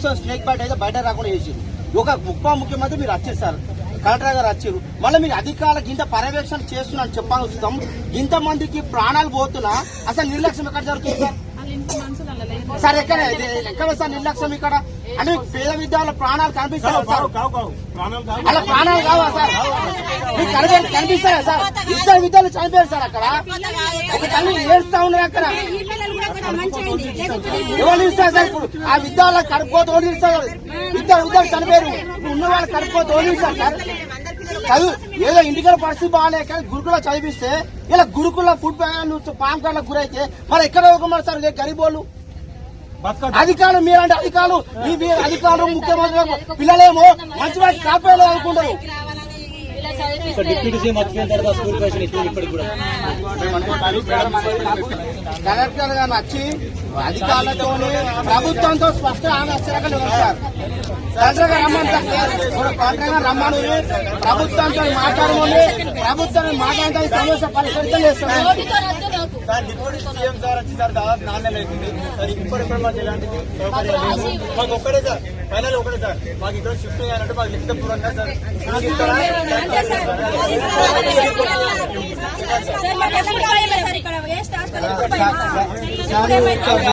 Pox snake bite అయితే బయట రాకుండా చేసింది. ఒక ఉప ముఖ్యమంత్రి మీరు వచ్చారు సార్, కలెక్టర్ గారు వచ్చారు, మళ్ళీ మీరు అధికారులకు ఇంత పర్యవేక్షణ చేస్తున్నాను చెప్పాల్సి వస్తాం. ఇంతమందికి ప్రాణాలు పోతున్నా అసలు నిర్లక్ష్యం ఎక్కడ జరుగుతుంది సార్? సార్ ఎక్కడ సార్ నిర్లక్ష్యం ఇక్కడ? అంటే పేద విద్యార్థుల ప్రాణాలు కనిపిస్తారా సార్? అలా ప్రాణాలు కావా సార్? మీకు కనిపిస్తారా సార్? ఇద్దరు విద్యార్థులు చనిపోయారు సార్ అక్కడ. ఒక తల్లి ఏడుస్తా ఉన్నారు అక్కడ. ఎవరు ఇస్తారు సార్? ఇప్పుడు ఆ విద్యార్థులకు కడుపుకోత ఓడి ఇస్తారు. ఇద్దరు చనిపోయారు, ఉన్న వాళ్ళు కడుపుకోత ఓడి ఇస్తారు సార్. చదువు ఏదో ఇంటికల పరిస్థితి బాగాలే కానీ గురుకుల చదివిస్తే ఇలా గురుకుల ఫుడ్ పామ్ కార్డులకు గురైతే మరి ఎక్కడ ఇవ్వకన్నారు సార్ గరీబోళ్ళు? అధికారులు మీరంటే అధికారులు ముఖ్యమంత్రి పిల్లలేమో మంచి వాటి కాపాడలేదు అనుకుంటారు. కలెక్టర్ గారు వచ్చి అధికారులతో ప్రభుత్వంతో స్పష్ట హామీ వచ్చాక సార్ కలెక్టర్ గారు రమ్మని ప్రభుత్వంతో మాట్లాడమని ప్రభుత్వాన్ని మాట్లాడడానికి సమస్య పరిష్కరితం చేస్తున్నారు. సార్ డిప్యూటీ సీఎం సార్ వచ్చి సార్ దాదాపు 4 నెలలు అవుతుంది సార్. ఇప్పుడు మాకు ఎలాంటిది మాకు ఒక్కడే సార్, ఫైనల్ ఒకటే సార్. మాకు ఇక్కడ షిఫ్ట్ చేయాలంటే మాకు లిఖితపూర్వకంగా సార్